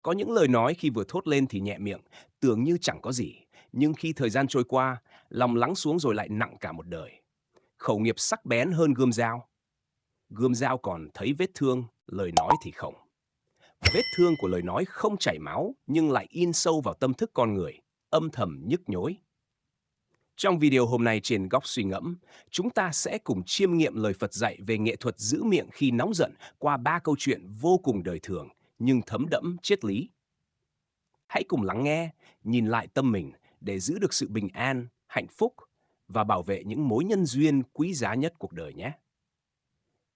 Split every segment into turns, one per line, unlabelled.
Có những lời nói khi vừa thốt lên thì nhẹ miệng, tưởng như chẳng có gì, nhưng khi thời gian trôi qua, lòng lắng xuống rồi lại nặng cả một đời. Khẩu nghiệp sắc bén hơn gươm dao còn thấy vết thương, lời nói thì không. Vết thương của lời nói không chảy máu nhưng lại in sâu vào tâm thức con người, âm thầm nhức nhối. Trong video hôm nay trên Góc Suy Ngẫm, chúng ta sẽ cùng chiêm nghiệm lời Phật dạy về nghệ thuật giữ miệng khi nóng giận qua 3 câu chuyện vô cùng đời thường nhưng thấm đẫm triết lý. Hãy cùng lắng nghe, nhìn lại tâm mình để giữ được sự bình an, hạnh phúc và bảo vệ những mối nhân duyên quý giá nhất cuộc đời nhé.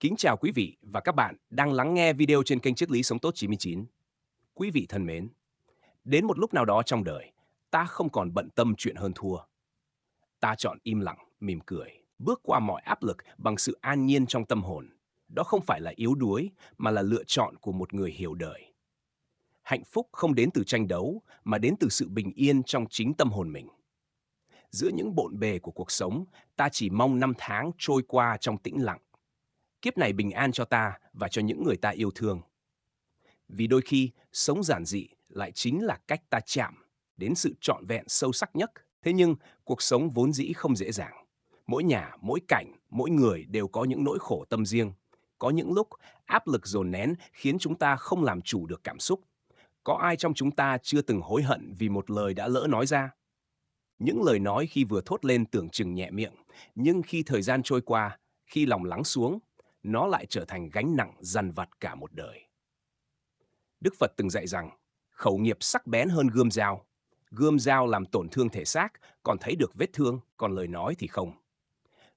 Kính chào quý vị và các bạn đang lắng nghe video trên kênh Triết lý Sống tốt 99. Quý vị thân mến, đến một lúc nào đó trong đời, ta không còn bận tâm chuyện hơn thua. Ta chọn im lặng, mỉm cười, bước qua mọi áp lực bằng sự an nhiên trong tâm hồn. Đó không phải là yếu đuối, mà là lựa chọn của một người hiểu đời. Hạnh phúc không đến từ tranh đấu, mà đến từ sự bình yên trong chính tâm hồn mình. Giữa những bộn bề của cuộc sống, ta chỉ mong năm tháng trôi qua trong tĩnh lặng. Kiếp này bình an cho ta và cho những người ta yêu thương. Vì đôi khi, sống giản dị lại chính là cách ta chạm đến sự trọn vẹn sâu sắc nhất. Thế nhưng, cuộc sống vốn dĩ không dễ dàng. Mỗi nhà, mỗi cảnh, mỗi người đều có những nỗi khổ tâm riêng. Có những lúc áp lực dồn nén khiến chúng ta không làm chủ được cảm xúc. Có ai trong chúng ta chưa từng hối hận vì một lời đã lỡ nói ra? Những lời nói khi vừa thốt lên tưởng chừng nhẹ miệng, nhưng khi thời gian trôi qua, khi lòng lắng xuống, nó lại trở thành gánh nặng dằn vặt cả một đời. Đức Phật từng dạy rằng, khẩu nghiệp sắc bén hơn gươm dao. Gươm dao làm tổn thương thể xác, còn thấy được vết thương, còn lời nói thì không.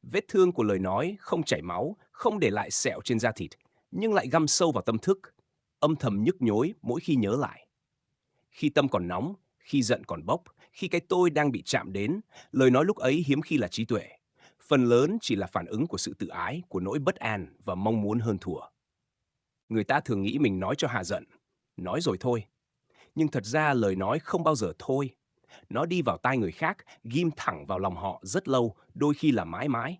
Vết thương của lời nói không chảy máu, không để lại sẹo trên da thịt, nhưng lại găm sâu vào tâm thức, âm thầm nhức nhối mỗi khi nhớ lại. Khi tâm còn nóng, khi giận còn bốc, khi cái tôi đang bị chạm đến, lời nói lúc ấy hiếm khi là trí tuệ. Phần lớn chỉ là phản ứng của sự tự ái, của nỗi bất an và mong muốn hơn thua. Người ta thường nghĩ mình nói cho hạ giận, nói rồi thôi. Nhưng thật ra lời nói không bao giờ thôi. Nó đi vào tai người khác, ghim thẳng vào lòng họ rất lâu, đôi khi là mãi mãi.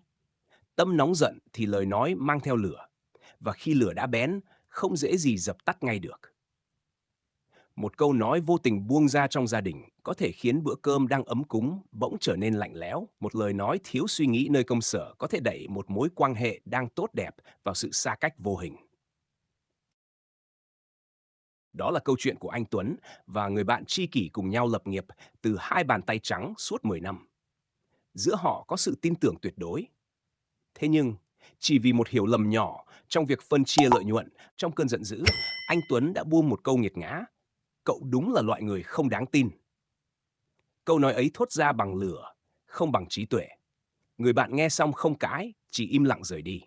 Tâm nóng giận thì lời nói mang theo lửa. Và khi lửa đã bén, không dễ gì dập tắt ngay được. Một câu nói vô tình buông ra trong gia đình có thể khiến bữa cơm đang ấm cúng bỗng trở nên lạnh lẽo. Một lời nói thiếu suy nghĩ nơi công sở có thể đẩy một mối quan hệ đang tốt đẹp vào sự xa cách vô hình. Đó là câu chuyện của anh Tuấn và người bạn tri kỷ cùng nhau lập nghiệp từ 2 bàn tay trắng suốt 10 năm. Giữa họ có sự tin tưởng tuyệt đối. Thế nhưng, chỉ vì một hiểu lầm nhỏ trong việc phân chia lợi nhuận, trong cơn giận dữ, anh Tuấn đã buông một câu nghiệt ngã. Cậu đúng là loại người không đáng tin. Câu nói ấy thốt ra bằng lửa, không bằng trí tuệ. Người bạn nghe xong không cãi, chỉ im lặng rời đi.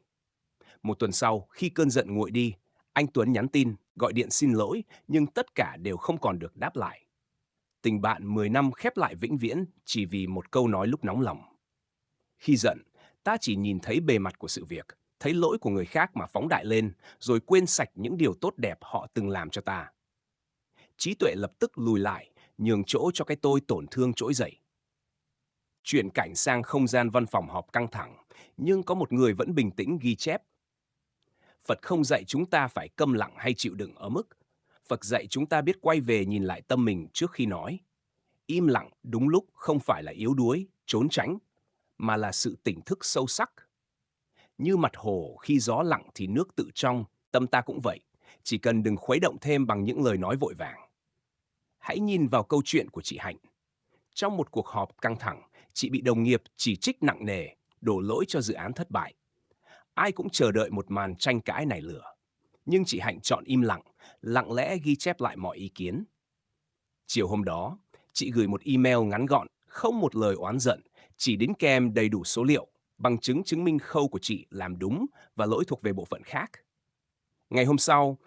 Một tuần sau, khi cơn giận nguội đi, anh Tuấn nhắn tin, gọi điện xin lỗi, nhưng tất cả đều không còn được đáp lại. Tình bạn 10 năm khép lại vĩnh viễn chỉ vì một câu nói lúc nóng lòng. Khi giận, ta chỉ nhìn thấy bề mặt của sự việc, thấy lỗi của người khác mà phóng đại lên, rồi quên sạch những điều tốt đẹp họ từng làm cho ta. Trí tuệ lập tức lùi lại, nhường chỗ cho cái tôi tổn thương trỗi dậy. Chuyển cảnh sang không gian văn phòng họp căng thẳng, nhưng có một người vẫn bình tĩnh ghi chép. Phật không dạy chúng ta phải câm lặng hay chịu đựng ở mức. Phật dạy chúng ta biết quay về nhìn lại tâm mình trước khi nói. Im lặng đúng lúc không phải là yếu đuối, trốn tránh, mà là sự tỉnh thức sâu sắc. Như mặt hồ khi gió lặng thì nước tự trong, tâm ta cũng vậy. Chỉ cần đừng khuấy động thêm bằng những lời nói vội vàng. Hãy nhìn vào câu chuyện của chị Hạnh. Trong một cuộc họp căng thẳng, chị bị đồng nghiệp chỉ trích nặng nề, đổ lỗi cho dự án thất bại. Ai cũng chờ đợi một màn tranh cãi nảy lửa. Nhưng chị Hạnh chọn im lặng, lặng lẽ ghi chép lại mọi ý kiến. Chiều hôm đó, chị gửi một email ngắn gọn, không một lời oán giận, chỉ đính kèm đầy đủ số liệu, bằng chứng chứng minh khâu của chị làm đúng và lỗi thuộc về bộ phận khác. Ngày hôm sau,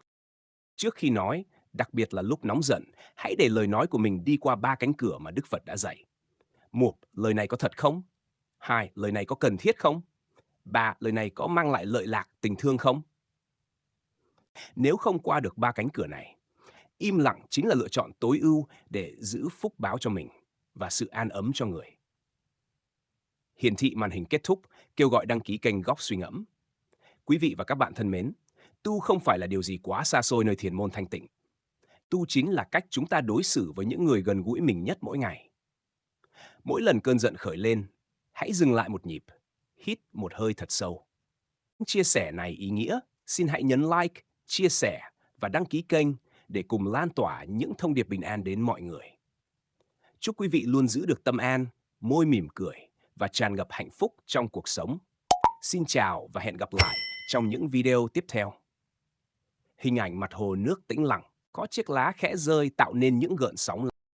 trước khi nói, đặc biệt là lúc nóng giận, hãy để lời nói của mình đi qua 3 cánh cửa mà Đức Phật đã dạy. 1. Lời này có thật không? 2. Lời này có cần thiết không? 3. Lời này có mang lại lợi lạc, tình thương không? Nếu không qua được 3 cánh cửa này, im lặng chính là lựa chọn tối ưu để giữ phúc báo cho mình và sự an ấm cho người. Hiển thị màn hình kết thúc, kêu gọi đăng ký kênh Góc Suy Ngẫm. Quý vị và các bạn thân mến, tu không phải là điều gì quá xa xôi nơi thiền môn thanh tịnh. Tu chính là cách chúng ta đối xử với những người gần gũi mình nhất mỗi ngày. Mỗi lần cơn giận khởi lên, hãy dừng lại một nhịp, hít một hơi thật sâu. Chia sẻ này ý nghĩa, xin hãy nhấn like, chia sẻ và đăng ký kênh để cùng lan tỏa những thông điệp bình an đến mọi người. Chúc quý vị luôn giữ được tâm an, môi mỉm cười và tràn ngập hạnh phúc trong cuộc sống. Xin chào và hẹn gặp lại trong những video tiếp theo. Hình ảnh mặt hồ nước tĩnh lặng, có chiếc lá khẽ rơi tạo nên những gợn sóng.